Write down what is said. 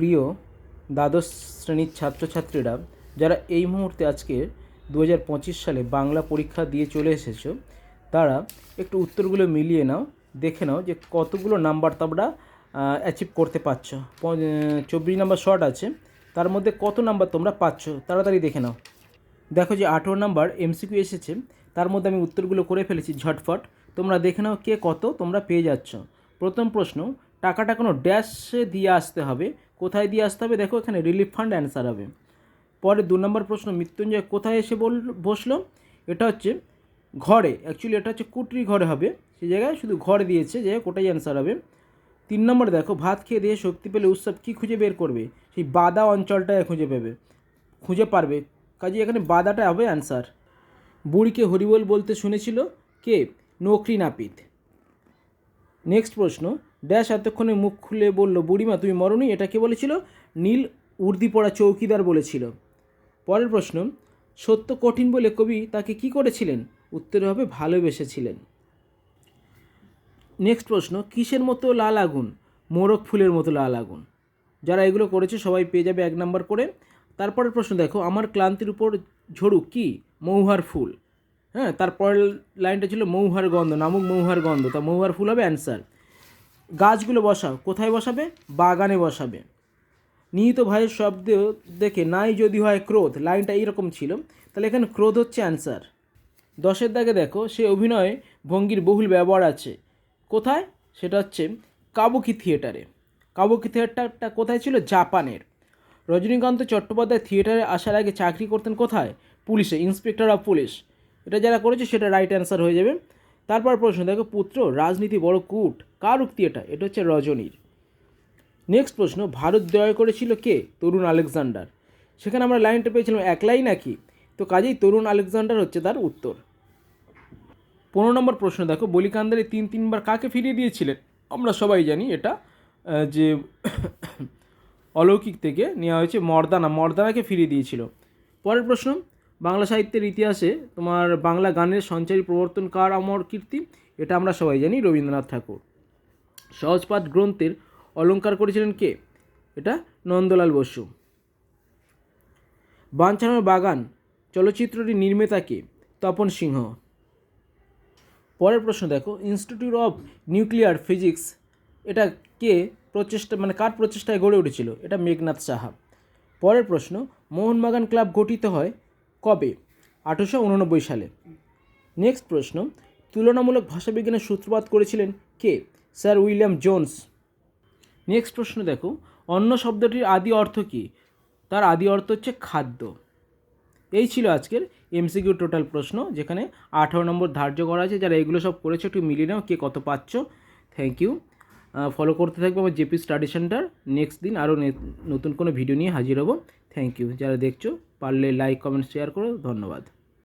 প্রিয় দ্বাদশ শ্রেণীর ছাত্রছাত্রীরা, যারা এই মুহূর্তে আজকে 2025 সালে বাংলা পরীক্ষা দিয়ে চলে এসেছো, তারা একটু উত্তরগুলো মিলিয়ে নাও, দেখে নাও যে কতগুলো নাম্বার তোমরা অ্যাচিভ করতে পারছো। 24 নাম্বার শর্ট আছে, তার মধ্যে কত নাম্বার তোমরা পাচ্ছ তাড়াতাড়ি দেখে নাও। দেখো যে 18 নাম্বার এমসিকিউ এসেছে, তার মধ্যে আমি উত্তরগুলো করে ফেলেছি ঝটফট। তোমরা দেখে নাও কে কত তোমরা পেয়ে যাচ্ছ। প্রথম প্রশ্ন, টাকাটা কোনো ড্যাশে দিয়ে আসতে হবে। কোথায় দিয়ে আসতে হবে? দেখো এখানে রিলিফ ফান্ড অ্যান্সার হবে। পরে 2 নম্বর প্রশ্ন, মৃত্যুঞ্জয় কোথায় এসে বসলো? এটা হচ্ছে ঘরে, অ্যাকচুয়ালি এটা হচ্ছে কুটরি ঘরে হবে, সেই জায়গায় শুধু ঘরে দিয়েছে, যে কোটাই অ্যান্সার হবে। 3 নম্বর দেখো, ভাত খেয়ে দিয়ে শক্তি পেলে উৎসব কী খুঁজে বের করবে? সেই বাদা অঞ্চলটায় খুঁজে পারবে, কাজে এখানে বাদাটা হবে অ্যান্সার। বুড়িকে হরিবোল বলতে শুনেছিল কে? নকরি নাপিত। নেক্সট প্রশ্ন, ড্যাশ এতক্ষণে মুখ খুলে বলল বুড়িমা তুমি মরনি, এটা কে বলেছিল? নীল উর্দি পড়া চৌকিদার বলেছিল। পরের প্রশ্ন, সত্য কঠিন বলে কবি তাকে কি করেছিলেন? উত্তরে হবে ভালোবেসেছিলেন। নেক্সট প্রশ্ন, কিসের মতো লাল আগুন? মোরগ ফুলের মতো লাল আগুন। যারা এগুলো করেছে সবাই পেয়ে যাবে 1 নাম্বার করে। তারপরের প্রশ্ন দেখো, আমার ক্লান্তির উপর ঝরুক কি? মৌহার ফুল। হ্যাঁ, তারপরের লাইনটা ছিল মৌহার গন্ধ, নামুক মৌহার গন্ধ, তা মৌহার ফুল হবে অ্যান্সার। গাছগুলো বসাও, কোথায় বসাবে? বাগানে বসাবে। নিহিত ভাইয়ের শব্দ দেখে নাই যদি হয় ক্রোধ, লাইনটা এইরকম ছিল, তাহলে এখানে ক্রোধ হচ্ছে অ্যান্সার। 10-এর দাগে দেখো, সে অভিনয় ভঙ্গির বহুল ব্যবহার আছে। কোথায়? সেটা হচ্ছে কাবুকি থিয়েটারে। কাবুকি থিয়েটারটা কোথায় ছিল? জাপানের। রজনীকান্ত চট্টোপাধ্যায় থিয়েটারে আসার আগে চাকরি করতেন কোথায়? পুলিশে, ইন্সপেক্টর অফ পুলিশ। এটা যারা করেছে সেটা রাইট অ্যান্সার হয়ে যাবে। তারপর প্রশ্ন দেখো, পুত্র রাজনীতি বড় কূট, কার উক্তি এটা? এটা হচ্ছে রজনীর। নেক্সট প্রশ্ন, ভারত জয় করেছিল কে? তরুণ আলেকজান্ডার। সেখানে আমরা লাইনটা পেয়েছিলাম একলাই নাকি, তো কাজেই তরুণ আলেকজান্ডার হচ্ছে তার উত্তর। 15 নম্বর প্রশ্ন দেখো, বলি কান্দারি 3বার কাকে ফিরিয়ে দিয়েছিলেন? আমরা সবাই জানি এটা যে অলৌকিক থেকে নেওয়া হয়েছে, মর্দানাকে ফিরিয়ে দিয়েছিল। পরের প্রশ্ন, বাংলা সাহিত্যের ইতিহাসে তোমার বাংলা গানের সঞ্চারী প্রবর্তন কার অমর কীর্তি? এটা আমরা সবাই জানি, রবীন্দ্রনাথ ঠাকুর। সহজপাঠ গ্রন্থের অলঙ্কার করেছিলেন কে? এটা নন্দলাল বসু। বাঞ্ছানোর বাগান চলচ্চিত্রটির নির্মাতা কে? তপন সিংহ। পরের প্রশ্ন দেখো, ইনস্টিটিউট অফ নিউক্লিয়ার ফিজিক্স এটা কে কার প্রচেষ্টায় গড়ে উঠেছিল? এটা মেঘনাথ সাহা। পরের প্রশ্ন, মোহনবাগান ক্লাব গঠিত হয় কবে? 1889 সালে। নেক্সট প্রশ্ন, তুলনামূলক ভাষাবিজ্ঞানের সূত্রপাত করেছিলেন কে? Sir William Jones. নেক্সট প্রশ্ন দেখো, অন্ন শব্দটির আদি অর্থ কী? তার আদি অর্থ হচ্ছে খাদ্য। এই ছিল আজকের এমসিকিউ টোটাল প্রশ্ন, যেখানে 18 নম্বর ধার্য করা আছে। যারা এগুলো সব করেছো একটু মিলিয়ে নাও কে কত পাচ্ছ। Thank you. ফলো করতে থাকবো আমার জেপি স্টাডি সেন্টার। নেক্সট দিন আরও নতুন কোনো ভিডিও নিয়ে হাজির হব। Thank you. যারা দেখছো পারলে লাইক কমেন্ট শেয়ার করো। ধন্যবাদ।